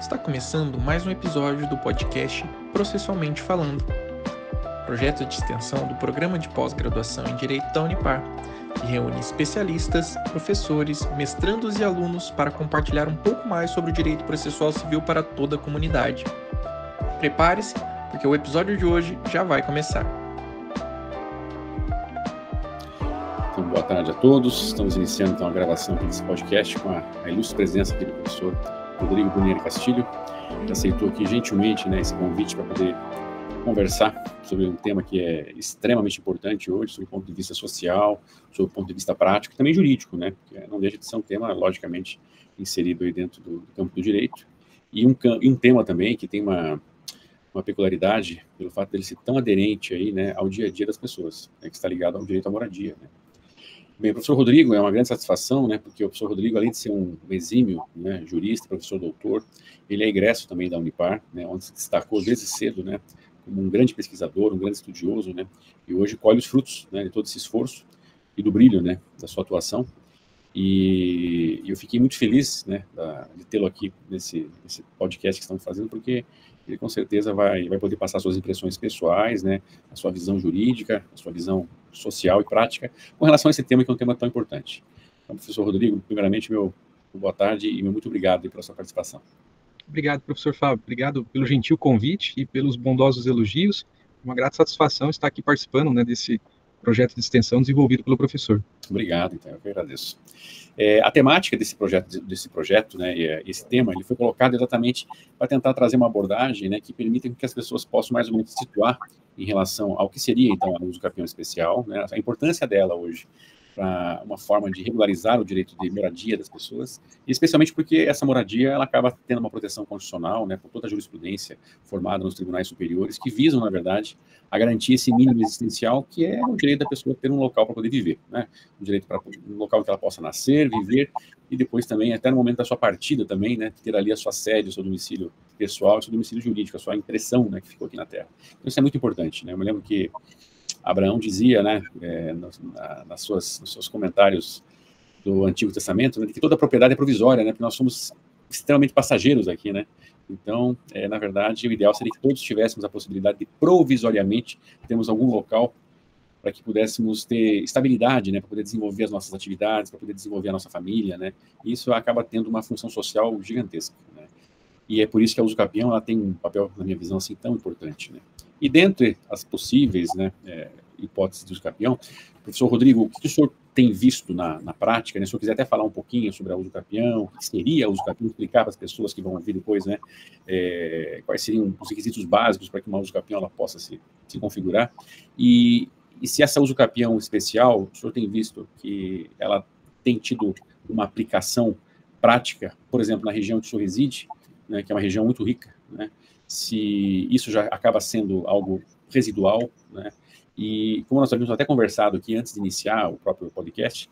Está começando mais um episódio do podcast Processualmente Falando, projeto de extensão do Programa de Pós-Graduação em Direito da Unipar, que reúne especialistas, professores, mestrandos e alunos para compartilhar um pouco mais sobre o direito processual civil para toda a comunidade. Prepare-se, porque o episódio de hoje já vai começar. Então, boa tarde a todos. Estamos iniciando então a gravação aqui desse podcast com a ilustre presença aqui do professor Rodrigo Brunieri Castilho, que aceitou aqui gentilmente, esse convite para poder conversar sobre um tema que é extremamente importante hoje, sob o ponto de vista social, sob o ponto de vista prático e também jurídico, que não deixa de ser um tema, logicamente, inserido aí dentro do campo do direito, e um tema também que tem uma peculiaridade pelo fato dele ser tão aderente aí, ao dia a dia das pessoas, que está ligado ao direito à moradia, Bem, o professor Rodrigo é uma grande satisfação, porque o professor Rodrigo, além de ser um exímio, jurista, professor doutor, ele é egresso também da Unipar, onde se destacou desde cedo, como um grande pesquisador, um grande estudioso, e hoje colhe os frutos, de todo esse esforço e do brilho, da sua atuação. E eu fiquei muito feliz, de tê-lo aqui nesse podcast que estamos fazendo, porque ele com certeza vai poder passar suas impressões pessoais, a sua visão jurídica, a sua visão social e prática com relação a esse tema, que é um tema tão importante. Então, professor Rodrigo, primeiramente, meu boa tarde e meu muito obrigado pela sua participação. Obrigado, professor Fábio. Obrigado pelo gentil convite e pelos bondosos elogios. Uma grata satisfação estar aqui participando desse projeto de extensão desenvolvido pelo professor. Obrigado, então, eu que agradeço. A temática desse projeto, esse tema, ele foi colocado exatamente para tentar trazer uma abordagem, que permita que as pessoas possam mais ou menos se situar em relação ao que seria, então, a usucapião especial, a importância dela hoje para uma forma de regularizar o direito de moradia das pessoas, e especialmente porque essa moradia ela acaba tendo uma proteção constitucional, por toda a jurisprudência formada nos tribunais superiores, que visam, na verdade, a garantir esse mínimo existencial, que é o direito da pessoa ter um local para poder viver, um direito para um local em que ela possa nascer, viver, e depois também, até no momento da sua partida também, ter ali a sua sede, o seu domicílio pessoal, o seu domicílio jurídico, a sua impressão, que ficou aqui na Terra. Então, isso é muito importante, Eu me lembro que Abraão dizia, nos seus comentários do Antigo Testamento, que toda propriedade é provisória, porque nós somos extremamente passageiros aqui, Então, na verdade, o ideal seria que todos tivéssemos a possibilidade de provisoriamente termos algum local para que pudéssemos ter estabilidade, para poder desenvolver as nossas atividades, para poder desenvolver a nossa família, E isso acaba tendo uma função social gigantesca, E é por isso que a usucapião ela tem um papel, na minha visão, assim, tão importante, E dentre as possíveis, hipóteses do usucapião, professor Rodrigo, o que o senhor tem visto na prática, Se o senhor quiser até falar um pouquinho sobre a usucapião, o que seria a usucapião, explicar para as pessoas que vão ouvir depois, quais seriam os requisitos básicos para que uma usucapião ela possa se configurar, e se essa usucapião especial, o senhor tem visto que ela tem tido uma aplicação prática, por exemplo, na região que o senhor reside, que é uma região muito rica, se isso já acaba sendo algo residual, E como nós havíamos até conversado aqui antes de iniciar o próprio podcast,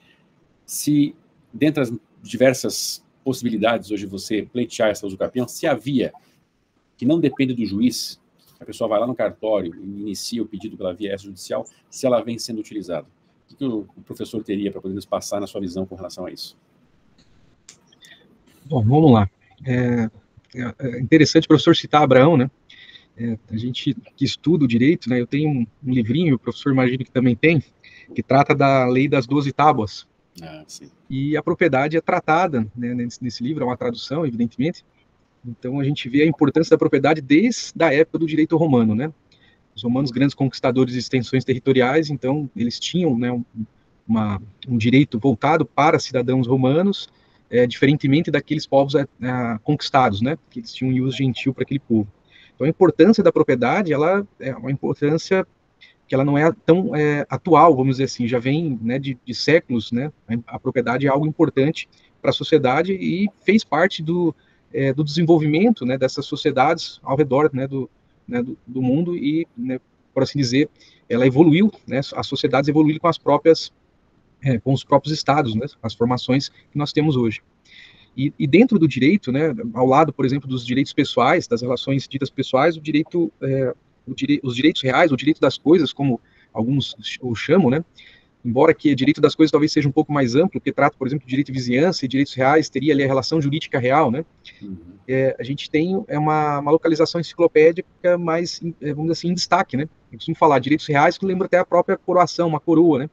se dentre as diversas possibilidades hoje você pleitear essa usucapião, se havia, que não depende do juiz, a pessoa vai lá no cartório e inicia o pedido pela via extrajudicial, se ela vem sendo utilizada. O que o professor teria para poder nos passar na sua visão com relação a isso? Bom, vamos lá. É interessante o professor citar Abraão, a gente que estuda o direito, eu tenho um livrinho, o professor imagino que também tem, que trata da lei das 12 tábuas. Sim. E a propriedade é tratada, nesse livro, é uma tradução, evidentemente. Então a gente vê a importância da propriedade desde a época do direito romano, Os romanos, grandes conquistadores de extensões territoriais, então eles tinham, um direito voltado para cidadãos romanos, diferentemente daqueles povos conquistados, que eles tinham um uso gentil para aquele povo. Então, a importância da propriedade, ela é uma importância que ela não é tão atual, vamos dizer assim, já vem de séculos, A propriedade é algo importante para a sociedade e fez parte do desenvolvimento, dessas sociedades ao redor, do mundo e, por assim dizer, ela evoluiu, as sociedades evoluíram com os próprios estados, as formações que nós temos hoje. E dentro do direito, ao lado, por exemplo, dos direitos pessoais, das relações ditas pessoais, os direitos reais, o direito das coisas, como alguns o chamam, embora que direito das coisas talvez seja um pouco mais amplo, porque trata, por exemplo, de direito de vizinhança e direitos reais, teria ali a relação jurídica real, a gente tem uma localização enciclopédica mais, vamos dizer assim, em destaque, né? Eu costumo falar direitos reais, que lembra até a própria coroação, uma coroa, né?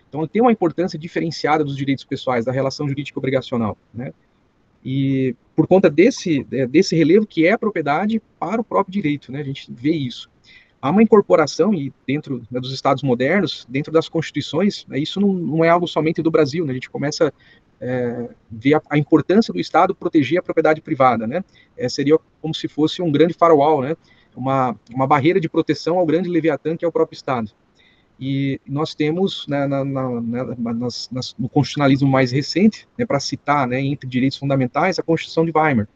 Então, tem uma importância diferenciada dos direitos pessoais, da relação jurídica obrigacional, né? E por conta desse relevo que é a propriedade para o próprio direito, né? A gente vê isso. Há uma incorporação, e dentro, né, dos Estados modernos, dentro das constituições, né, isso não é algo somente do Brasil, né? A gente começa ver a importância do Estado proteger a propriedade privada, né? Seria como se fosse um grande firewall, né? Uma barreira de proteção ao grande leviatã que é o próprio Estado. E nós temos, né, no constitucionalismo mais recente, né, para citar, né, entre direitos fundamentais, a Constituição de Weimar.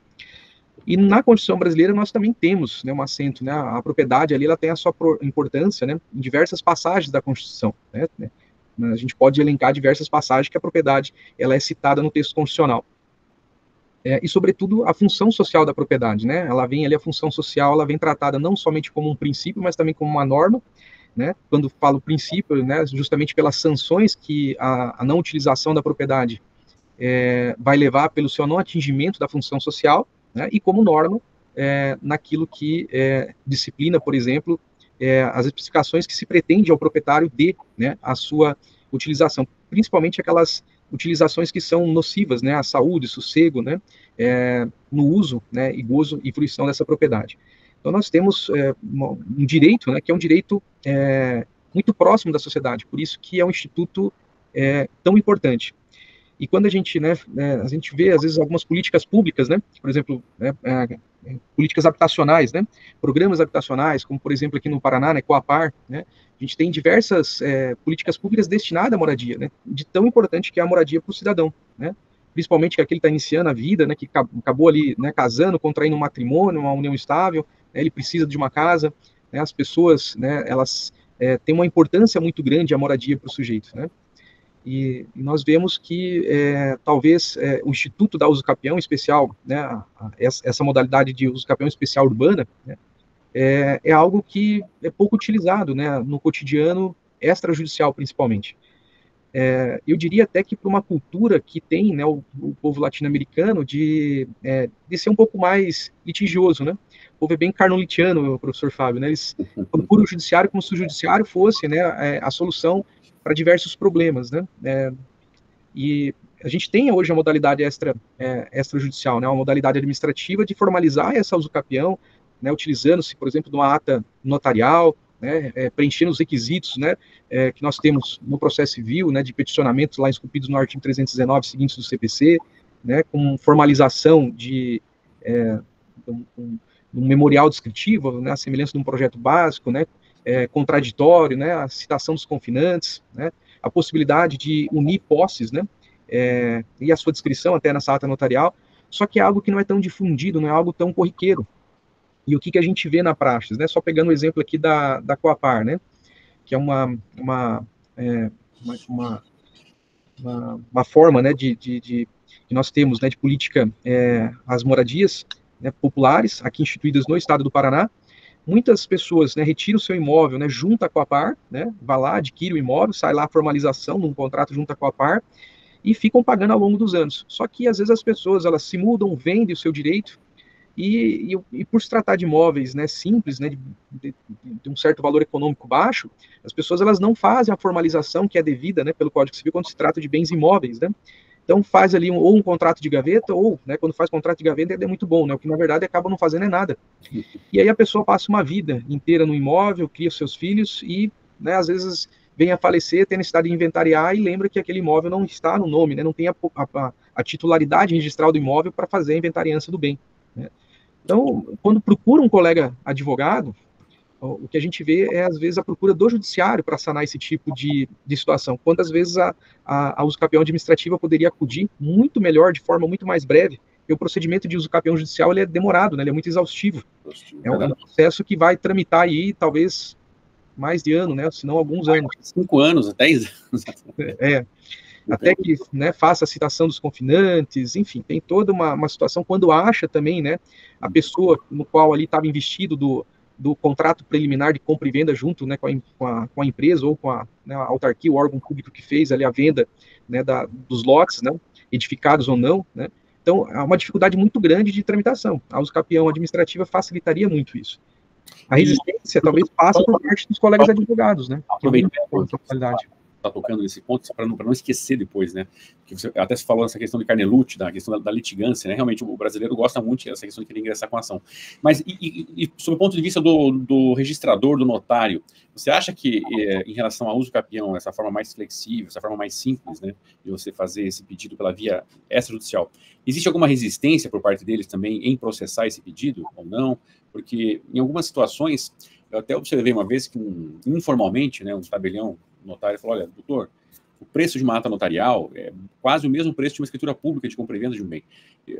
E na Constituição brasileira nós também temos, né, um assento, né, a propriedade ali ela tem a sua importância, né, em diversas passagens da Constituição, né, a gente pode elencar diversas passagens que a propriedade ela é citada no texto constitucional. E, sobretudo, a função social da propriedade, né, ela vem ali, a função social, ela vem tratada não somente como um princípio, mas também como uma norma, né, quando falo princípio, né, justamente pelas sanções que a não utilização da propriedade vai levar pelo seu não atingimento da função social, né, e como norma, naquilo que disciplina, por exemplo, as especificações que se pretende ao proprietário de, né, a sua utilização, principalmente aquelas utilizações que são nocivas, né, à saúde, sossego, né, no uso, né, e gozo e fruição dessa propriedade. Então nós temos um direito, né, que é um direito muito próximo da sociedade, por isso que é um instituto tão importante. E quando a gente vê, às vezes, algumas políticas públicas, né, por exemplo, políticas habitacionais, né, programas habitacionais, como, por exemplo, aqui no Paraná, né, Coapar, né, a gente tem diversas políticas públicas destinadas à moradia, né, de tão importante que é a moradia para o cidadão, né, principalmente que aquele está iniciando a vida, né, que acabou ali, né, casando, contraindo um matrimônio, uma união estável, né, ele precisa de uma casa, né, as pessoas, né, elas têm uma importância muito grande a moradia para o sujeito, né. E nós vemos que talvez o Instituto da Usucapião especial, né, essa modalidade de usucapião especial urbana, né, é algo que é pouco utilizado, né, no cotidiano extrajudicial, principalmente. Eu diria até que para uma cultura que tem, né, o povo latino-americano de ser um pouco mais litigioso, né? O povo é bem carnolitiano, professor Fábio, né? Eles procuram o judiciário como se o judiciário fosse, né, a solução para diversos problemas, né? E a gente tem hoje a modalidade extrajudicial, né, uma modalidade administrativa de formalizar essa usucapião, né, utilizando-se, por exemplo, de uma ata notarial, né, preenchendo os requisitos, né, que nós temos no processo civil, né, de peticionamentos lá esculpidos no artigo 319 seguintes do CPC, né, com formalização de um memorial descritivo, né, a semelhança de um projeto básico, né, contraditório, né, a citação dos confinantes, né, a possibilidade de unir posses, né, e a sua descrição até nessa ata notarial, só que é algo que não é tão difundido, não é algo tão corriqueiro. E o que a gente vê na praxis, né, só pegando o exemplo aqui da Coapar, né, que é uma forma, né, que nós temos, né, de política às moradias, né, populares, aqui instituídas no estado do Paraná. Muitas pessoas, né, retiram o seu imóvel, né, junto à Coapar, né, vai lá, adquire o imóvel, sai lá a formalização num contrato junto à Coapar e ficam pagando ao longo dos anos. Só que, às vezes, as pessoas, elas se mudam, vendem o seu direito e por se tratar de imóveis, né, simples, né, de um certo valor econômico baixo, as pessoas, elas não fazem a formalização que é devida, né, pelo Código Civil quando se trata de bens imóveis, né. Então faz ali ou um contrato de gaveta, ou, né, quando faz contrato de gaveta é muito bom, né, o que na verdade acaba não fazendo é nada. E aí a pessoa passa uma vida inteira no imóvel, cria seus filhos e, né, às vezes vem a falecer, tem a necessidade de inventariar e lembra que aquele imóvel não está no nome, né, não tem a titularidade registral do imóvel para fazer a inventariança do bem, né. Então, quando procura um colega advogado, o que a gente vê é, às vezes, a procura do judiciário para sanar esse tipo de situação. Quantas vezes a usucapião administrativa poderia acudir muito melhor, de forma muito mais breve, porque o procedimento de usucapião judicial ele é demorado, né, ele é muito exaustivo. É um processo que vai tramitar aí, talvez, mais de ano, né, se não alguns anos. 5 anos, 10 anos. Até que, né, faça a citação dos confinantes, enfim, tem toda uma situação, quando acha também, né, a pessoa no qual ali estava investido do contrato preliminar de compra e venda junto, né, com a empresa ou com a autarquia, o órgão público que fez ali a venda, né, dos lotes, né, edificados ou não, né, Então, há uma dificuldade muito grande de tramitação. A uso capião administrativa facilitaria muito isso. A resistência talvez passe por parte dos colegas advogados, né? Aproveitando está tocando nesse ponto, para não esquecer depois, né? Que você até se falou nessa questão de carnelute, da questão da litigância, né? Realmente o brasileiro gosta muito dessa questão de querer ingressar com a ação. Mas, sob o ponto de vista do registrador, do notário, você acha que, em relação ao uso capião, essa forma mais flexível, essa forma mais simples, né? De você fazer esse pedido pela via extrajudicial, existe alguma resistência por parte deles também em processar esse pedido ou não? Porque, em algumas situações, eu até observei uma vez que, informalmente, né, um tabelião notário falou: olha, doutor, o preço de uma ata notarial é quase o mesmo preço de uma escritura pública de compra e venda de um bem.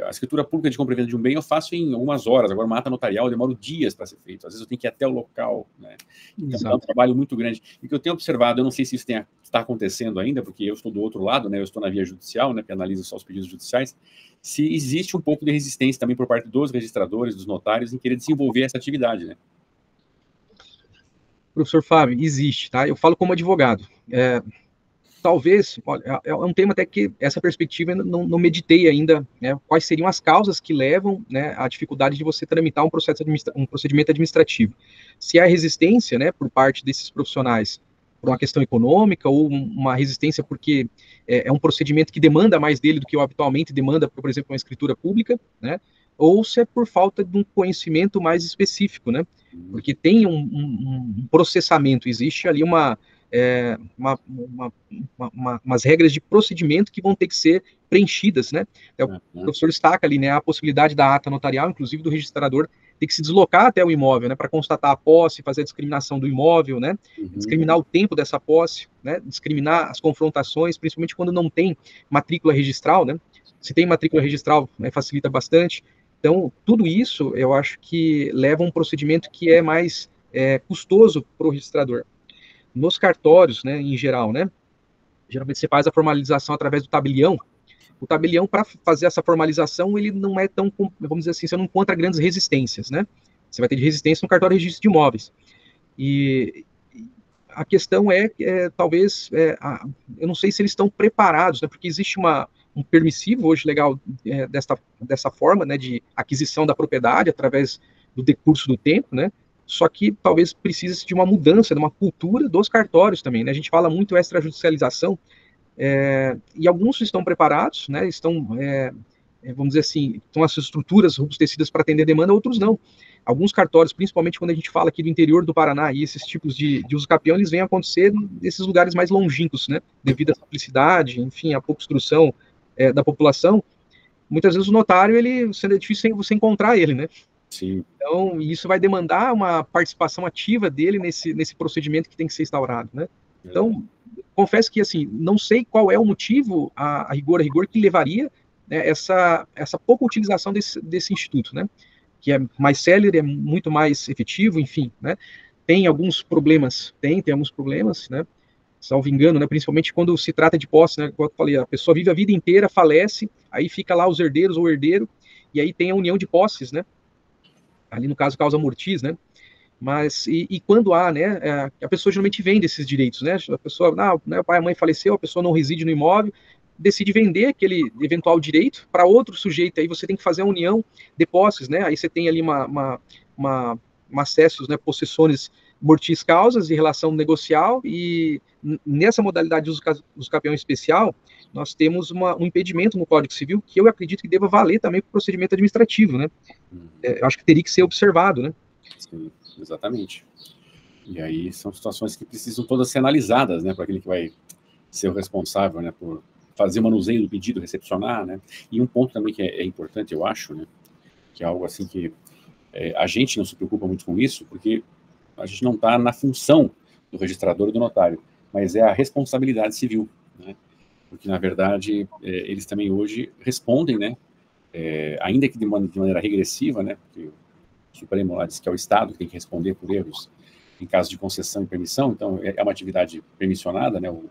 A escritura pública de compra e venda de um bem eu faço em algumas horas, agora uma ata notarial eu demoro dias para ser feito, às vezes eu tenho que ir até o local, né? Então é um trabalho muito grande. E que eu tenho observado, eu não sei se isso está acontecendo ainda, porque eu estou do outro lado, né, eu estou na via judicial, né, que analisa só os pedidos judiciais, se existe um pouco de resistência também por parte dos registradores, dos notários, em querer desenvolver essa atividade, né? Professor Fábio, existe, tá? Eu falo como advogado. Talvez, olha, é um tema até que essa perspectiva eu não meditei ainda, né? Quais seriam as causas que levam, né, à dificuldade de você tramitar um procedimento administrativo. Se há resistência, né, por parte desses profissionais por uma questão econômica ou uma resistência porque é um procedimento que demanda mais dele do que o habitualmente demanda, por exemplo, uma escritura pública, né? Ou se é por falta de um conhecimento mais específico, né? Porque tem um processamento, existe ali umas regras de procedimento que vão ter que ser preenchidas, né? O professor destaca ali, né, a possibilidade da ata notarial, inclusive do registrador, ter que se deslocar até o imóvel, né, para constatar a posse, fazer a discriminação do imóvel, né, discriminar o tempo dessa posse, né, discriminar as confrontações, principalmente quando não tem matrícula registral, né? Se tem matrícula registral, né, facilita bastante. Então, tudo isso, eu acho que leva a um procedimento que é mais custoso para o registrador. Nos cartórios, né, em geral, né, geralmente você faz a formalização através do tabelião. O tabelião, para fazer essa formalização, ele não é tão, vamos dizer assim, você não encontra grandes resistências, né? Você vai ter de resistência no cartório de registro de imóveis. E a questão talvez, eu não sei se eles estão preparados, né, porque existe um permissivo hoje legal dessa forma, né, de aquisição da propriedade através do decurso do tempo, né? Só que talvez precise de uma mudança, de uma cultura dos cartórios também, né? A gente fala muito extrajudicialização, e alguns estão preparados, né? Vamos dizer assim, estão as estruturas robustecidas para atender demanda, outros não. Alguns cartórios, principalmente quando a gente fala aqui do interior do Paraná, e esses tipos de uso capião, eles vêm a acontecer nesses lugares mais longínquos, né? Devido à simplicidade, enfim, à pouca instrução da população. Muitas vezes o notário, é difícil você encontrar ele, né? Sim. Então, isso vai demandar uma participação ativa dele nesse procedimento que tem que ser instaurado, né? Então, confesso que, assim, não sei qual é o motivo, a rigor, que levaria, né, essa pouca utilização desse instituto, né? Que é mais célere, é muito mais efetivo, enfim, né? Tem alguns problemas, tem alguns problemas, né? Salvo engano, né? Principalmente quando se trata de posse, né? Como eu falei, a pessoa vive a vida inteira, falece, aí fica lá os herdeiros ou herdeiro, e aí tem a união de posses, né? Ali no caso causa mortis, né? Mas e quando há, né? A pessoa geralmente vende esses direitos, né? A pessoa, né, o pai e a mãe faleceu, a pessoa não reside no imóvel, decide vender aquele eventual direito para outro sujeito, aí você tem que fazer a união de posses, né? Aí você tem ali uma acessos, né? Possessões mortis causas de relação negocial, e nessa modalidade de uso capião especial, nós temos um impedimento no Código Civil que eu acredito que deva valer também para o procedimento administrativo, né? Eu acho que teria que ser observado, né? Sim, exatamente. E aí são situações que precisam todas ser analisadas, né, para aquele que vai ser o responsável, né, por fazer o manuseio do pedido, recepcionar, né? E um ponto também que é importante, eu acho, né, que é algo assim que a gente não se preocupa muito com isso, porque a gente não está na função do registrador e do notário, mas é a responsabilidade civil, né? Porque, na verdade, eles também hoje respondem, né, ainda que de maneira regressiva, né, porque o Supremo lá diz que é o Estado que tem que responder por erros em caso de concessão e permissão, então é uma atividade permissionada, né, o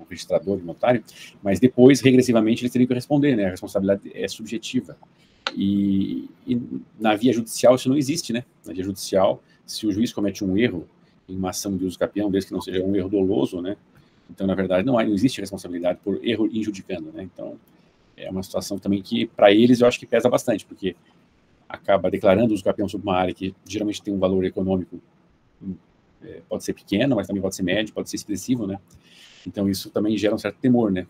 registrador e o notário, mas depois, regressivamente, eles teriam que responder, né, a responsabilidade é subjetiva. E na via judicial isso não existe, né? Na via judicial, se o juiz comete um erro em uma ação de uso capião, desde que não seja um erro doloso, né? Então, na verdade, não existe responsabilidade por erro injudicando, né? Então, é uma situação também que, para eles, eu acho que pesa bastante, porque acaba declarando uso capião sobre uma área que geralmente tem um valor econômico, pode ser pequeno, mas também pode ser médio, pode ser expressivo, né? Então isso também gera um certo temor, né?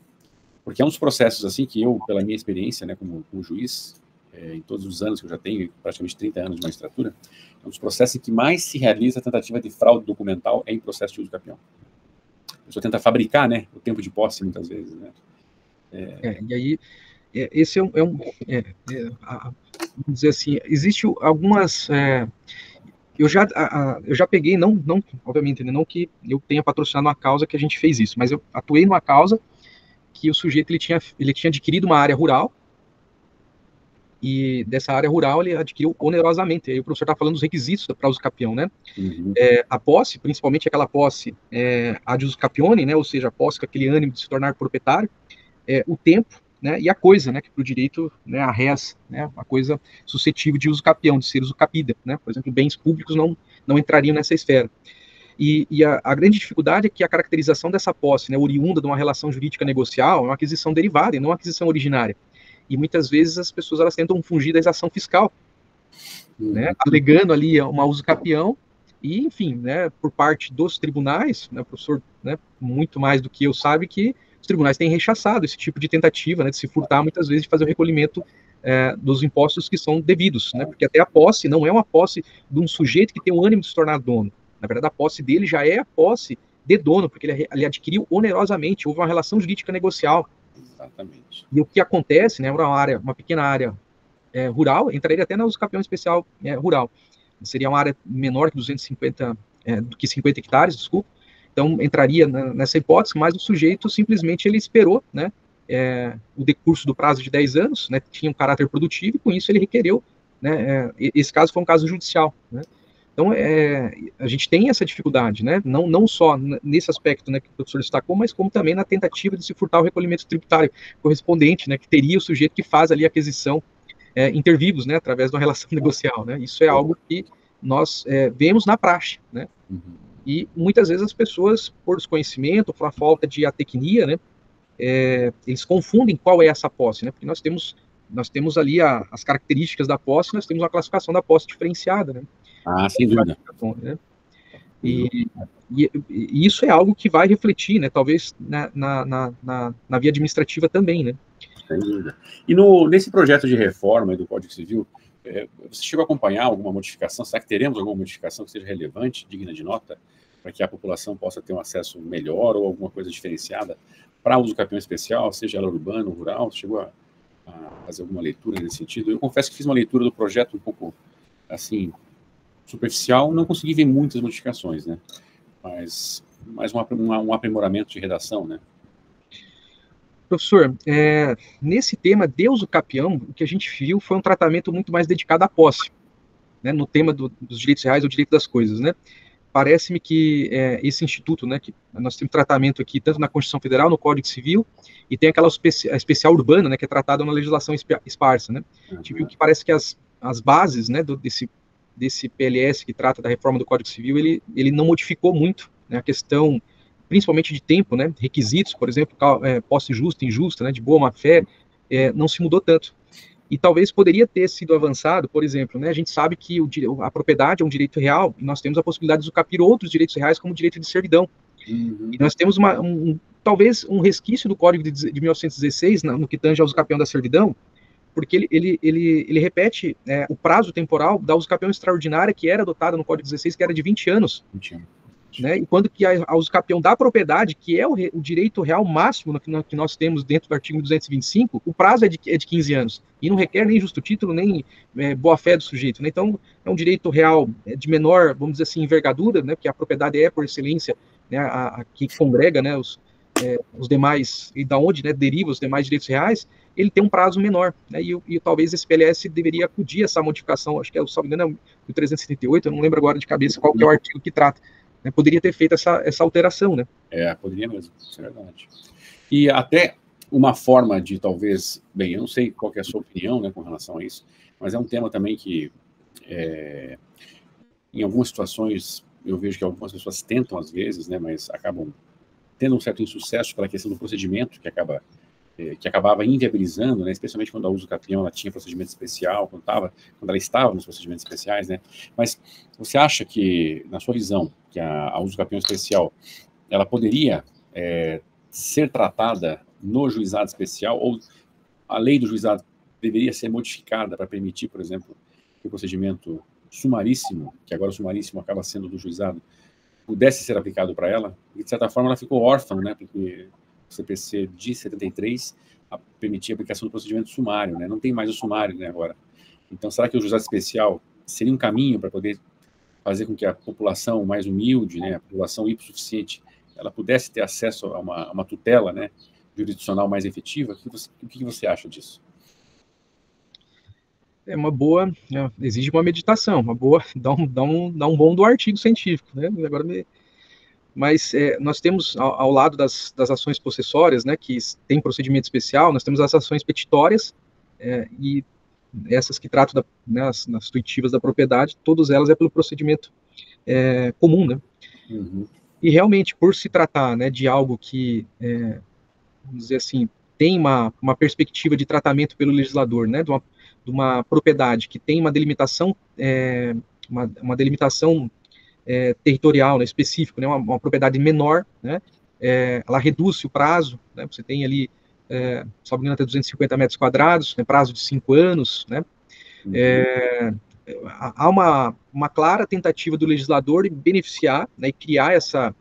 Porque é um dos processos, assim, que eu, pela minha experiência, né, como juiz, em todos os anos que eu já tenho, praticamente 30 anos de magistratura, é um dos processos em que mais se realiza a tentativa de fraude documental em processo de uso capião. A pessoa tenta fabricar, né, o tempo de posse, muitas vezes, né? E aí, esse vamos dizer assim, existe algumas... eu já peguei, não, obviamente, não que eu tenha patrocinado uma causa que a gente fez isso, mas eu atuei numa causa que o sujeito ele tinha adquirido uma área rural, e dessa área rural ele adquiriu onerosamente. Aí o professor está falando dos requisitos para uso capião, né? Uhum. A posse, principalmente aquela posse ad uso capione, né? Ou seja, a posse com aquele ânimo de se tornar proprietário, o tempo, né? E a coisa, né? Que para o direito, né? A res, né? A coisa suscetível de uso capião, de ser uso capida, né? Por exemplo, bens públicos não entrariam nessa esfera. E a grande dificuldade é que a caracterização dessa posse, né, oriunda de uma relação jurídica negocial, é uma aquisição derivada e não uma aquisição originária. E muitas vezes as pessoas elas tentam fugir da exação fiscal, né, alegando ali uma uso capião, e enfim, né, por parte dos tribunais, né, o professor, né, muito mais do que eu sabe que os tribunais têm rechaçado esse tipo de tentativa, né, de se furtar muitas vezes de fazer o recolhimento dos impostos que são devidos, né, porque até a posse não é uma posse de um sujeito que tem o ânimo de se tornar dono. Na verdade, a posse dele já é a posse de dono, porque ele adquiriu onerosamente, houve uma relação jurídica negocial. Exatamente. E o que acontece, né, uma pequena área rural, entraria até na uso capião especial rural. Seria uma área menor que 250, do que 50 hectares, desculpa. Então, entraria nessa hipótese, mas o sujeito simplesmente ele esperou, né, o decurso do prazo de 10 anos, né, tinha um caráter produtivo, e com isso ele requereu, né, esse caso foi um caso judicial, né. Então, a gente tem essa dificuldade, né? Não só nesse aspecto, né, que o professor destacou, mas como também na tentativa de se furtar o recolhimento tributário correspondente, né, que teria o sujeito que faz ali a aquisição inter vivos, né, através de uma relação negocial, né? Isso é algo que nós vemos na praxe, né? Uhum. E muitas vezes as pessoas, por desconhecimento, por falta de atecnia, né, eles confundem qual é essa posse, né? Porque nós temos ali as características da posse, nós temos uma classificação da posse diferenciada, né? Sem dúvida. Né? E isso é algo que vai refletir, né, talvez na via administrativa também, né? Sem dúvida. E nesse projeto de reforma do Código Civil, você chegou a acompanhar alguma modificação? Será que teremos alguma modificação que seja relevante, digna de nota, para que a população possa ter um acesso melhor ou alguma coisa diferenciada para uso capião especial, seja ela urbano, rural? Você chegou a fazer alguma leitura nesse sentido? Eu confesso que fiz uma leitura do projeto um pouco, assim, superficial, não consegui ver muitas modificações, né? Mas um aprimoramento de redação, né? Professor, nesse tema de uso capião, o que a gente viu foi um tratamento muito mais dedicado à posse, né? No tema dos direitos reais, o direito das coisas, né? Parece-me que esse instituto, né, que nós temos tratamento aqui tanto na Constituição Federal, no Código Civil, e tem aquela especial urbana, né, que é tratada na legislação esparsa, né? A gente viu que parece que as bases, né, desse PLS que trata da reforma do Código Civil, ele não modificou muito, né, a questão, principalmente de tempo, né, requisitos, por exemplo, posse justa, injusta, né, de boa má-fé, não se mudou tanto. E talvez poderia ter sido avançado, por exemplo, né, a gente sabe que a propriedade é um direito real, e nós temos a possibilidade de usucapir outros direitos reais, como o direito de servidão. Uhum. E nós temos talvez um resquício do Código de 1916, no que tange ao usucapião da servidão, porque ele repete o prazo temporal da usucapião extraordinária que era adotada no Código 16, que era de 20 anos. 20 anos. Né? E quando que a usucapião da propriedade, que é o direito real máximo que nós temos dentro do artigo 225, o prazo é de 15 anos, e não requer nem justo título, nem boa-fé do sujeito. Né? Então, é um direito real de menor, vamos dizer assim, envergadura, né? Porque a propriedade é, por excelência, né, a que congrega, né, os demais, e da onde, né, deriva os demais direitos reais, ele tem um prazo menor, né, e talvez esse PLS deveria acudir essa modificação, acho que é, se não me engano, é o 378, eu não lembro agora de cabeça qual que é o artigo que trata. Poderia ter feito essa alteração, né? Poderia mesmo, isso é verdade. E até uma forma de talvez, bem, eu não sei qual que é a sua opinião, né, com relação a isso, mas é um tema também que, em algumas situações, eu vejo que algumas pessoas tentam às vezes, né, mas acabam tendo um certo insucesso pela questão do procedimento, que acaba que acabava inviabilizando, né, especialmente quando a uso capião ela tinha procedimento especial, quando ela estava nos procedimentos especiais, né? Mas você acha que, na sua visão, que a uso capião especial ela poderia ser tratada no juizado especial, ou a lei do juizado deveria ser modificada para permitir, por exemplo, que o procedimento sumaríssimo, que agora o sumaríssimo acaba sendo do juizado, pudesse ser aplicado para ela? E, de certa forma, ela ficou órfã, né? Porque o CPC de 73 permitia a aplicação do procedimento sumário, né? Não tem mais o sumário, né, agora. Então, será que o juizado especial seria um caminho para poder fazer com que a população mais humilde, né, a população hipossuficiente, ela pudesse ter acesso a uma tutela, né, jurisdicional mais efetiva? O que você acha disso? É uma boa, né, exige uma meditação, uma boa, dá um bom do artigo científico, né? Agora mas nós temos ao lado das ações possessórias, né, que tem procedimento especial, nós temos as ações petitórias e essas que tratam nas tuitivas da propriedade, todas elas pelo procedimento comum, né? Uhum. E realmente, por se tratar, né, de algo que, vamos dizer assim, tem uma perspectiva de tratamento pelo legislador, né, de uma propriedade que tem uma delimitação, uma delimitação territorial, né, específico, né, uma propriedade menor, né, ela reduz o prazo, né, você tem ali, se não me engano, até 250 metros quadrados, né, prazo de 5 anos, né, há uma clara tentativa do legislador de beneficiar, né, e criar essa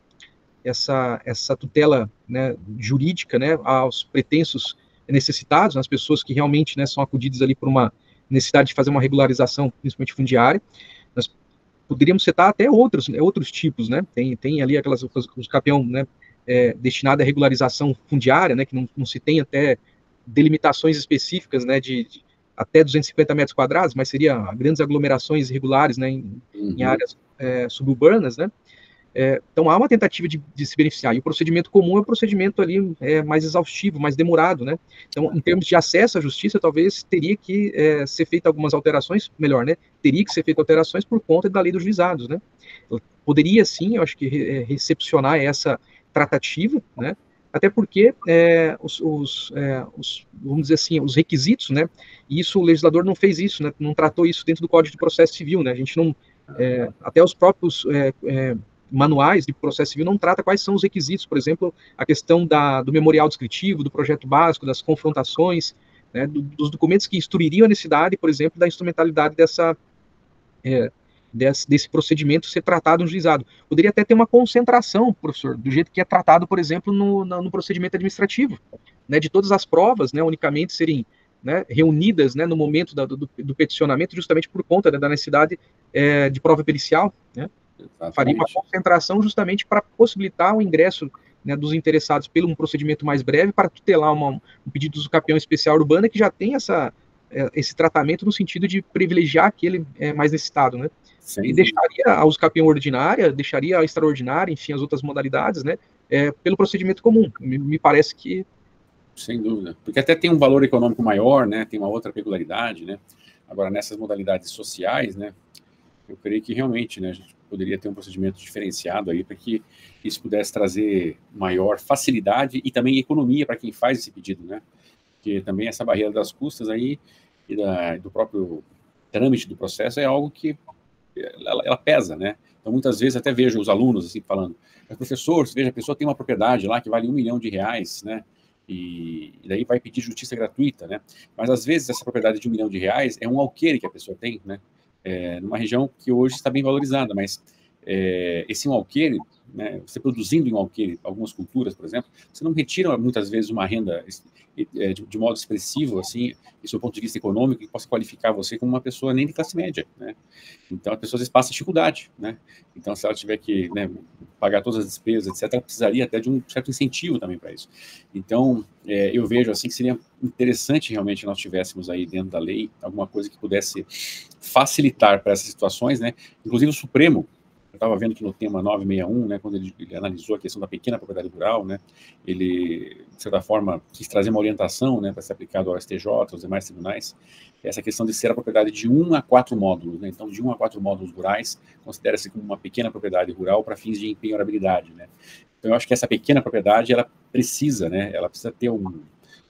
tutela, né, jurídica, né, aos pretensos necessitados, as pessoas que realmente, né, são acudidas ali por uma necessidade de fazer uma regularização, principalmente fundiária. Nós poderíamos citar até outros tipos, né, tem ali os capião, né, destinado à regularização fundiária, né, que não se tem até delimitações específicas, né, de até 250 metros quadrados, mas seria grandes aglomerações irregulares, né, em áreas suburbanas, né. Então, há uma tentativa de se beneficiar, e o procedimento comum é um procedimento ali mais exaustivo, mais demorado, né? Então, em termos de acesso à justiça, talvez teria que ser feita algumas alterações, melhor, né? Teria que ser feita alterações por conta da lei dos juizados, né? Poderia, sim, eu acho que recepcionar essa tratativa, né? Até porque vamos dizer assim, os requisitos, né? E isso, o legislador não fez isso, né? Não tratou isso dentro do Código de Processo Civil, né? A gente não... até os próprios... manuais de processo civil não trata quais são os requisitos, por exemplo, a questão do memorial descritivo, do projeto básico, das confrontações, né, dos documentos que instruiriam a necessidade, por exemplo, da instrumentalidade desse procedimento ser tratado no juizado. Poderia até ter uma concentração, professor, do jeito que é tratado, por exemplo, no procedimento administrativo, né, de todas as provas, né, unicamente serem, né, reunidas, né, no momento do peticionamento, justamente por conta, né, da necessidade de prova pericial, né. Exatamente. Faria uma concentração justamente para possibilitar o ingresso, né, dos interessados pelo um procedimento mais breve para tutelar um pedido do capião especial urbana que já tem esse tratamento no sentido de privilegiar aquele mais necessitado, né? Sem E dúvida. deixaria a uso capião ordinária, deixaria a extraordinária, enfim, as outras modalidades, né, pelo procedimento comum. Me parece que... Sem dúvida. Porque até tem um valor econômico maior, né? Tem uma outra peculiaridade, né? Agora, nessas modalidades sociais, né? Eu creio que realmente, né, a gente poderia ter um procedimento diferenciado aí para que isso pudesse trazer maior facilidade e também economia para quem faz esse pedido, né? Porque também essa barreira das custas aí e do próprio trâmite do processo é algo que ela pesa, né? Então, muitas vezes até vejo os alunos assim falando, mas professor, veja, a pessoa tem uma propriedade lá que vale R$1 milhão, né? E daí vai pedir justiça gratuita, né? Mas às vezes essa propriedade de R$1 milhão é um alqueire que a pessoa tem, né? Numa região que hoje está bem valorizada, mas esse um alqueire, né, você produzindo em um alqueire algumas culturas, por exemplo, você não retira muitas vezes uma renda de modo expressivo, assim, e do ponto de vista econômico, que possa qualificar você como uma pessoa nem de classe média, né? Então, a pessoa às vezes passa dificuldade, né? Então, se ela tiver que, né, pagar todas as despesas, etc., ela precisaria até de um certo incentivo também para isso. Então, eu vejo assim que seria interessante realmente nós tivéssemos aí dentro da lei alguma coisa que pudesse facilitar para essas situações, né? Inclusive o Supremo, eu estava vendo que no tema 961, né, quando ele analisou a questão da pequena propriedade rural, né, ele, de certa forma, quis trazer uma orientação, né, para ser aplicado ao STJ, aos demais tribunais, essa questão de ser a propriedade de 1 a 4 módulos, né, então de 1 a 4 módulos rurais, considera-se como uma pequena propriedade rural para fins de empenhorabilidade, né. Então eu acho que essa pequena propriedade, ela precisa, né, ela precisa ter um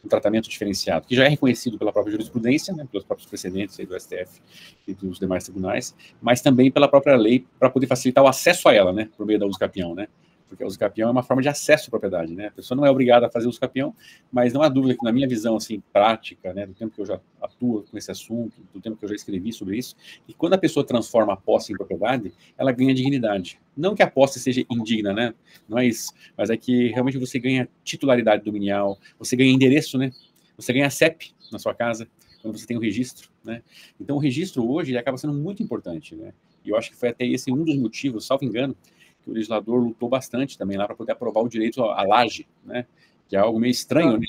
um tratamento diferenciado, que já é reconhecido pela própria jurisprudência, né, pelos próprios precedentes aí do STF e dos demais tribunais, mas também pela própria lei, para poder facilitar o acesso a ela, né, por meio da usucapião, né, porque a usucapião é uma forma de acesso à propriedade, né, a pessoa não é obrigada a fazer usucapião, mas não há dúvida que na minha visão, assim, prática, né, do tempo que eu já atuo com esse assunto, do tempo que eu já escrevi sobre isso, e quando a pessoa transforma a posse em propriedade, ela ganha dignidade. Não que a posse seja indigna, né, não é isso, mas é que realmente você ganha titularidade dominial, você ganha endereço, né, você ganha CEP na sua casa, quando você tem o registro, né, então o registro hoje ele acaba sendo muito importante, né, e eu acho que foi até esse um dos motivos, salvo engano, que o legislador lutou bastante também lá para poder aprovar o direito à laje, né? Que é algo meio estranho, né?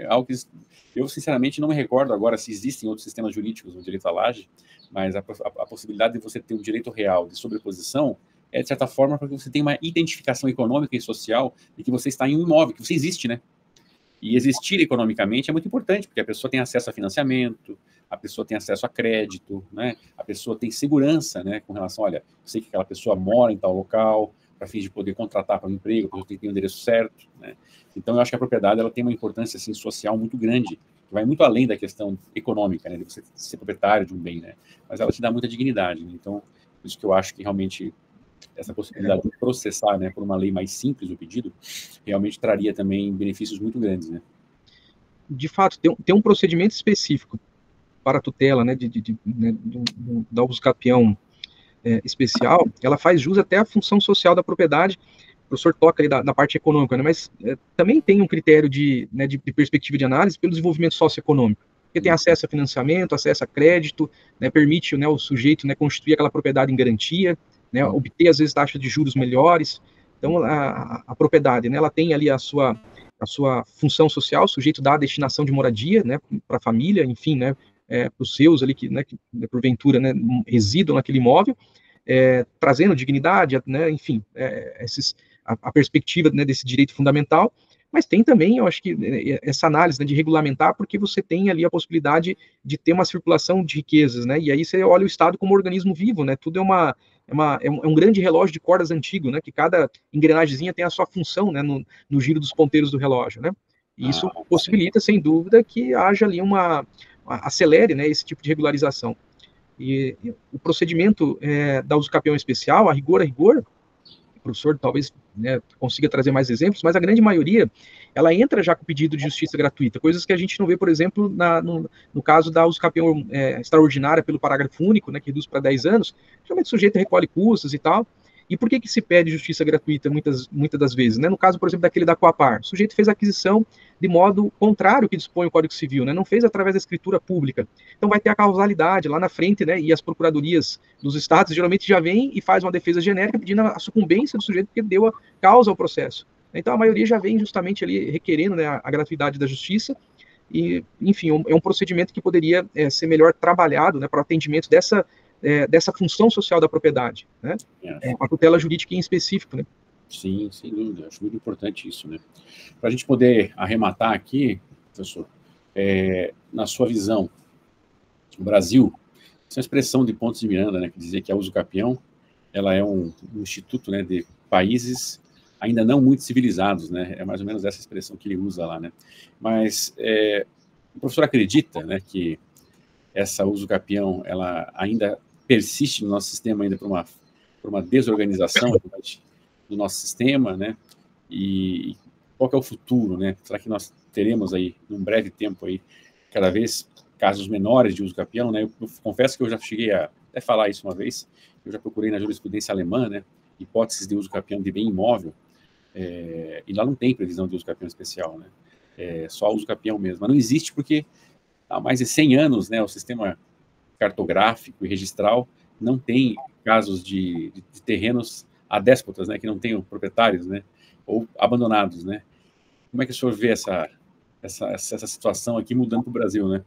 Algo que eu, sinceramente, não me recordo agora se existem outros sistemas jurídicos no direito à laje, mas a possibilidade de você ter um direito real de sobreposição é, de certa forma, porque você tem uma identificação econômica e social de que você está em um imóvel, que você existe, né? E existir economicamente é muito importante, porque a pessoa tem acesso a financiamento, a pessoa tem acesso a crédito, né? A pessoa tem segurança, né? Com relação, olha, eu sei que aquela pessoa mora em tal local, para fim de poder contratar para um emprego, para ter o endereço certo, né? Então, eu acho que a propriedade ela tem uma importância assim, social muito grande, que vai muito além da questão econômica, né? De você ser proprietário de um bem, né? Mas ela te dá muita dignidade, né? Então, por isso que eu acho que realmente essa possibilidade de processar, né, por uma lei mais simples o pedido, realmente traria também benefícios muito grandes, né? De fato, tem um procedimento específico para a tutela, né, né, da usucapião especial, ela faz jus até à função social da propriedade. O professor toca ali da parte econômica, né, mas também tem um critério né, de perspectiva de análise pelo desenvolvimento socioeconômico, porque tem acesso a financiamento, acesso a crédito, né, permite, né, o sujeito, né, constituir aquela propriedade em garantia, né, obter, às vezes, taxas de juros melhores. Então, a propriedade, né, ela tem ali a sua função social, o sujeito dá a destinação de moradia, né, para a família, enfim, né, para os seus ali que, né, porventura, né, residam naquele imóvel, trazendo dignidade, né, enfim, a perspectiva, né, desse direito fundamental. Mas tem também, eu acho que essa análise, né, de regulamentar, porque você tem ali a possibilidade de ter uma circulação de riquezas, né, e aí você olha o Estado como um organismo vivo, né, tudo é um grande relógio de cordas antigo, né, que cada engrenagemzinha tem a sua função, né, no giro dos ponteiros do relógio, né, e isso possibilita, sem dúvida, que haja ali acelere, né, esse tipo de regularização. E o procedimento da usucapião especial, a rigor, o professor talvez, né, consiga trazer mais exemplos, mas a grande maioria, ela entra já com pedido de justiça gratuita, coisas que a gente não vê, por exemplo, no caso da usucapião extraordinária pelo parágrafo único, né, que reduz para 10 anos, geralmente o sujeito recolhe custas e tal. E por que se pede justiça gratuita muitas das vezes? Né? No caso, por exemplo, daquele da Coapar, o sujeito fez a aquisição de modo contrário ao que dispõe o Código Civil, né? Não fez através da escritura pública. Então vai ter a causalidade lá na frente, né? E as procuradorias dos estados geralmente já vêm e faz uma defesa genérica pedindo a sucumbência do sujeito porque deu a causa ao processo. Então a maioria já vem justamente ali requerendo, né, a gratuidade da justiça. E, enfim, é um procedimento que poderia ser melhor trabalhado, né, para o atendimento dessa função social da propriedade, né? A tutela jurídica em específico, né? Sim, sem dúvida. Acho muito importante isso, né? Para a gente poder arrematar aqui, professor, na sua visão, o Brasil, essa é uma expressão de Pontes de Miranda, né, que dizia que a usucapião, ela é um instituto, né, de países ainda não muito civilizados, né? É mais ou menos essa expressão que ele usa lá, né? Mas o professor acredita, né, que essa usucapião, ela ainda persiste no nosso sistema ainda por uma desorganização do nosso sistema, né? E qual que é o futuro, né? Será que nós teremos aí, num breve tempo aí, cada vez casos menores de usucapião, né? Eu confesso que eu já cheguei a até falar isso uma vez, eu já procurei na jurisprudência alemã, né? Hipóteses de usucapião de bem imóvel, e lá não tem previsão de usucapião especial, né? Só usucapião mesmo. Mas não existe porque há mais de 100 anos, né? O sistema cartográfico e registral não tem casos de terrenos adéspotas, né, que não tenham proprietários, né, ou abandonados, né. Como é que o senhor vê essa situação aqui mudando para o Brasil, né?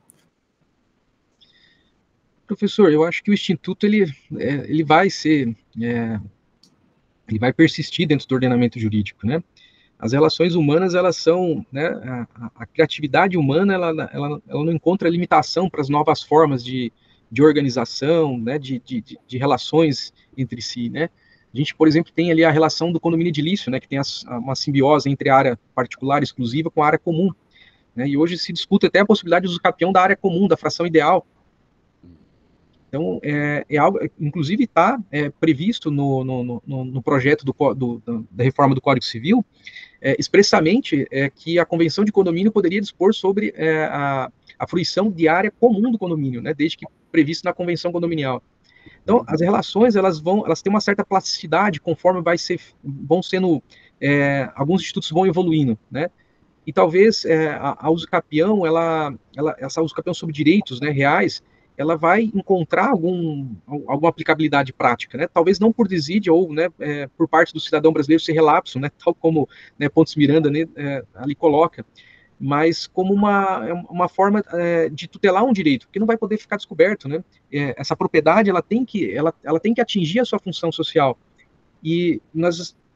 Professor, eu acho que o Instituto ele vai ele vai persistir dentro do ordenamento jurídico, né? As relações humanas, elas são, né, a criatividade humana, ela não encontra limitação para as novas formas de organização, né, de relações entre si, né? A gente, por exemplo, tem ali a relação do condomínio edilício, né, que tem uma simbiose entre a área particular exclusiva com a área comum. né? E hoje se discute até a possibilidade de uso capião da área comum, da fração ideal. Então, é algo, inclusive está previsto no projeto da reforma do Código Civil, expressamente que a convenção de condomínio poderia dispor sobre a fruição de área comum do condomínio, né, desde que previsto na convenção condominial. Então, as relações, elas têm uma certa plasticidade conforme alguns institutos vão evoluindo, né? E talvez a uso capião, essa uso capião sobre direitos, né, reais, ela vai encontrar alguma aplicabilidade prática, né? Talvez não por desídia ou, né, por parte do cidadão brasileiro ser relapso, né, tal como, né, Pontes Miranda, né, ali coloca, mas como uma forma de tutelar um direito, que não vai poder ficar descoberto, né? Essa propriedade ela tem que atingir a sua função social. E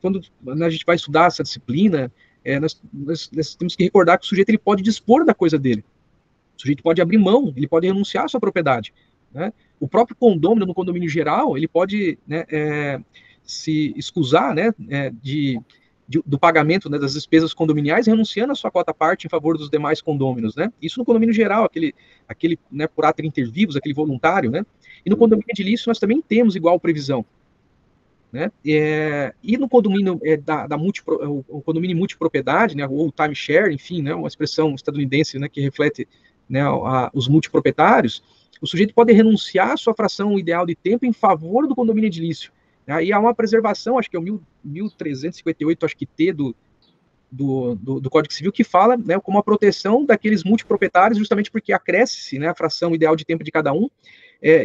quando a gente vai estudar essa disciplina, nós temos que recordar que o sujeito ele pode dispor da coisa dele. O sujeito pode abrir mão, ele pode renunciar à sua propriedade, né? O próprio condômino, no condomínio geral, ele pode, né, se excusar, né, do pagamento, né, das despesas condominiais, renunciando à sua quota-parte em favor dos demais condôminos, né? Isso no condomínio geral, aquele né, por ato inter vivos, aquele voluntário, né? E no condomínio edilício nós também temos igual previsão, né? E no condomínio o condomínio multipropriedade, né, ou timeshare, enfim, né, uma expressão estadunidense, né, que reflete, né, os multiproprietários, o sujeito pode renunciar à sua fração ideal de tempo em favor do condomínio edilício. Aí há uma preservação, acho que é o 1358, acho que T do Código Civil, que fala, né, como a proteção daqueles multiproprietários, justamente porque acresce, né, a fração ideal de tempo de cada um,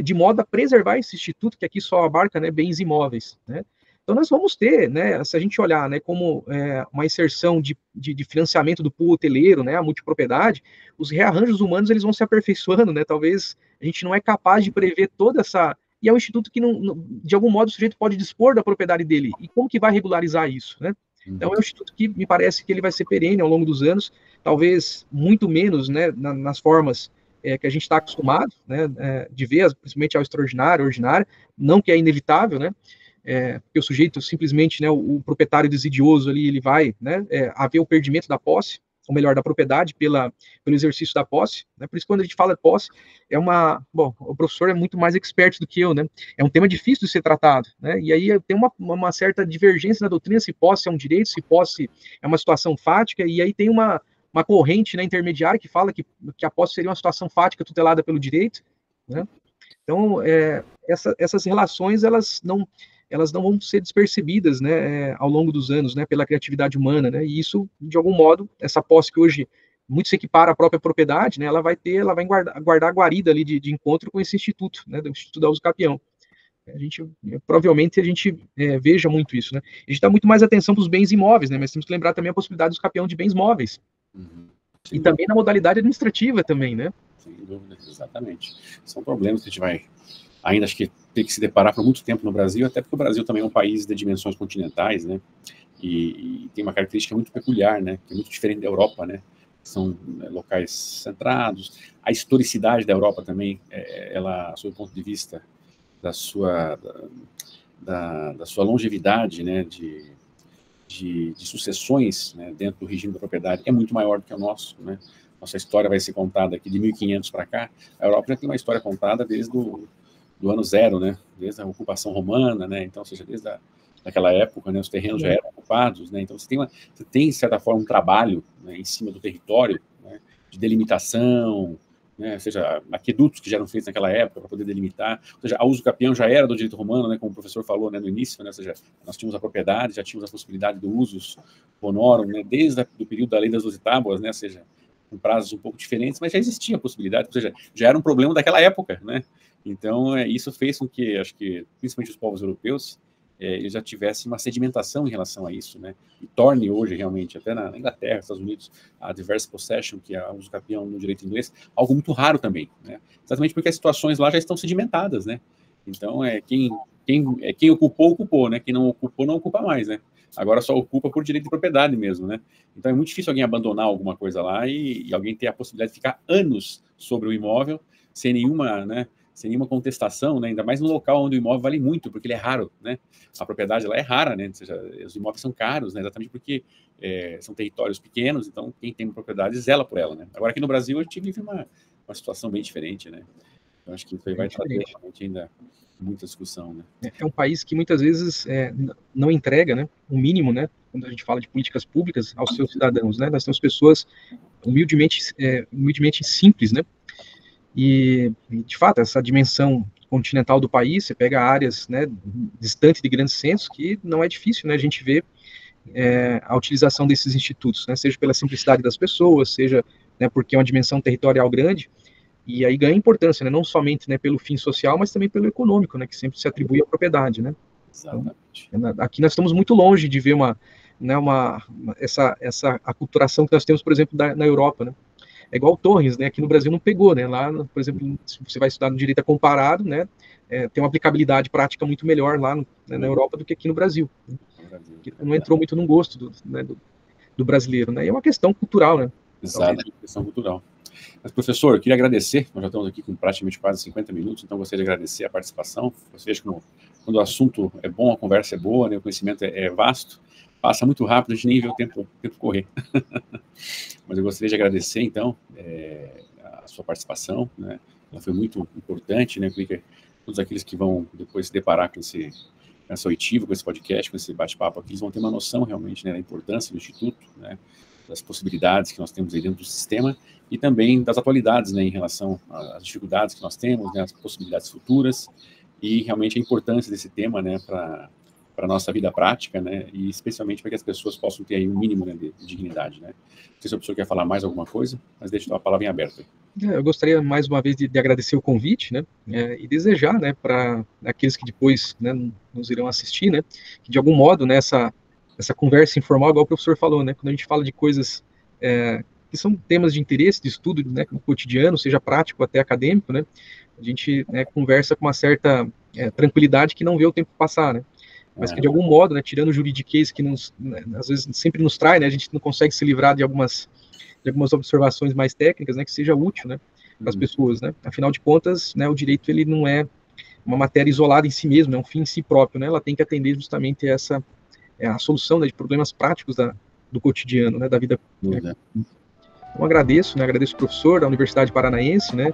de modo a preservar esse instituto, que aqui só abarca, né, bens imóveis, né? Então, nós vamos ter, né, se a gente olhar, né, como uma inserção de financiamento do pool hoteleiro, né, a multipropriedade, os rearranjos humanos eles vão se aperfeiçoando, né? Talvez a gente não é capaz de prever toda essa... E é um instituto que, de algum modo, o sujeito pode dispor da propriedade dele. E como que vai regularizar isso, né? Então, é um instituto que me parece que ele vai ser perene ao longo dos anos, talvez muito menos, né, nas formas que a gente está acostumado, né, de ver, principalmente ao extraordinário, ordinário, não que é inevitável, né? Porque o sujeito simplesmente, né, o proprietário desidioso ali, ele vai, né, haver o perdimento da posse, ou melhor, da propriedade pelo exercício da posse, né? Por isso quando a gente fala de posse, bom, o professor é muito mais expert do que eu, né? É um tema difícil de ser tratado, né? E aí tem uma certa divergência na doutrina, se posse é um direito, se posse é uma situação fática, e aí tem uma corrente, né, intermediária que fala que a posse seria uma situação fática tutelada pelo direito, né? Então, essas relações, elas não vão ser despercebidas, né, ao longo dos anos, né, pela criatividade humana, né, e isso, de algum modo, essa posse que hoje muito se equipara à própria propriedade, né, ela vai guardar a guarida ali de encontro com esse instituto, né, do Instituto da Uso Capião. Provavelmente a gente veja muito isso, né. A gente dá muito mais atenção para os bens imóveis, né, mas temos que lembrar também a possibilidade do uso capião de bens móveis. E também na modalidade administrativa também, né. Sem dúvida, exatamente. São problemas que a gente vai ainda acho que ter que se deparar por muito tempo no Brasil, até porque o Brasil também é um país de dimensões continentais, né, e tem uma característica muito peculiar, né, que é muito diferente da Europa, né, são locais centrados, a historicidade da Europa também, ela, sob o ponto de vista da sua longevidade, né, de sucessões, né, dentro do regime da propriedade, é muito maior do que o nosso, né. Nossa história vai ser contada aqui de 1500 para cá, a Europa já tem uma história contada desde do ano zero, né, desde a ocupação romana, né, então, ou seja, desde daquela época, né, os terrenos já eram ocupados, né, então você tem, de certa forma, um trabalho, né, em cima do território, né, de delimitação, né, ou seja, aquedutos que já eram feitos naquela época para poder delimitar, ou seja, a uso capião já era do direito romano, né, como o professor falou, né, no início, né, ou seja, nós tínhamos a propriedade, já tínhamos a possibilidade do usus honorum, né, desde o período da lei das 12 tábuas, né, ou seja, com prazos um pouco diferentes, mas já existia a possibilidade, ou seja, já era um problema daquela época, né. Então, isso fez com que, acho que, principalmente os povos europeus, eles já tivessem uma sedimentação em relação a isso, né? E torne hoje, realmente, até na Inglaterra, Estados Unidos, a diverse possession, que é o uso capião no direito inglês, algo muito raro também, né? Exatamente porque as situações lá já estão sedimentadas, né? Então, quem ocupou, né? Quem não ocupou, não ocupa mais, né? Agora só ocupa por direito de propriedade mesmo, né? Então, é muito difícil alguém abandonar alguma coisa lá e alguém ter a possibilidade de ficar anos sobre o imóvel sem nenhuma, né? sem nenhuma contestação, né? Ainda mais no local onde o imóvel vale muito, porque ele é raro, né? A propriedade ela é rara, né? Ou seja, os imóveis são caros, né? Exatamente porque são territórios pequenos, então quem tem uma propriedade zela por ela, né? Agora aqui no Brasil a gente vive uma situação bem diferente, né? Eu acho que isso aí vai trazer realmente ainda muita discussão, né? É um país que muitas vezes não entrega, né, o mínimo, né, quando a gente fala de políticas públicas aos seus cidadãos, né? Nós temos pessoas humildemente simples, né? E de fato essa dimensão continental do país, você pega áreas, né, distantes de grandes centros, que não é difícil, né, a gente ver a utilização desses institutos, né, seja pela simplicidade das pessoas, seja, né, porque é uma dimensão territorial grande. E aí ganha importância, né? Não somente, né, pelo fim social, mas também pelo econômico, né, que sempre se atribui à propriedade, né? Exatamente. Então, aqui nós estamos muito longe de ver essa aculturação que nós temos, por exemplo, na Europa, né? É igual Torres, né? Aqui no Brasil não pegou, né? Lá, por exemplo, se você vai estudar no direito comparado, né, tem uma aplicabilidade prática muito melhor lá na Europa do que aqui no Brasil. Não entrou muito no gosto do brasileiro, né? E é uma questão cultural, né? Exato, é uma questão cultural. Mas, professor, eu queria agradecer, nós já estamos aqui com praticamente quase 50 minutos, então gostaria de agradecer a participação. Você veja como quando o assunto é bom, a conversa é boa, né, o conhecimento é vasto, passa muito rápido, a gente nem vê o tempo correr. Mas eu gostaria de agradecer, então, a sua participação, né, ela foi muito importante, né, porque todos aqueles que vão depois se deparar com essa oitiva, com esse podcast, com esse bate-papo aqui, eles vão ter uma noção realmente, né, da importância do Instituto, né, das possibilidades que nós temos aí dentro do sistema e também das atualidades, né, em relação às dificuldades que nós temos, né, as possibilidades futuras e realmente a importância desse tema, né, para a nossa vida prática, né, e especialmente para que as pessoas possam ter aí um mínimo, né, de dignidade, né. Não sei se o professor quer falar mais alguma coisa, mas deixo a palavra em aberto aí. Eu gostaria mais uma vez de agradecer o convite, né, e desejar, né, para aqueles que depois, né, nos irão assistir, né, que de algum modo, né, essa conversa informal, igual o professor falou, né, quando a gente fala de coisas que são temas de interesse, de estudo, né, no cotidiano, seja prático até acadêmico, né, a gente, né, conversa com uma certa tranquilidade que não vê o tempo passar, né, mas que de algum modo, né, tirando o juridiquês que né, às vezes sempre nos trai, né, a gente não consegue se livrar de algumas observações mais técnicas, né, que seja útil, né, para as pessoas, né. Afinal de contas, né, o direito ele não é uma matéria isolada em si mesmo, é um fim em si próprio, né. Ela tem que atender justamente a solução, né, de problemas práticos do cotidiano, né, da vida. Então agradeço o professor da Universidade Paranaense, né,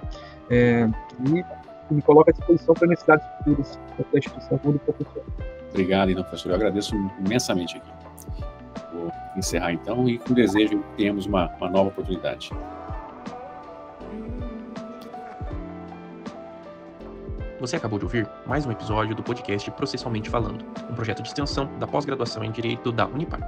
e me coloco à disposição para necessidades futuras da instituição como do professor. Obrigado, então, professor. Eu agradeço imensamente aqui. Vou encerrar, então, e com desejo que tenhamos uma nova oportunidade. Você acabou de ouvir mais um episódio do podcast Processualmente Falando, um projeto de extensão da pós-graduação em Direito da Unipar.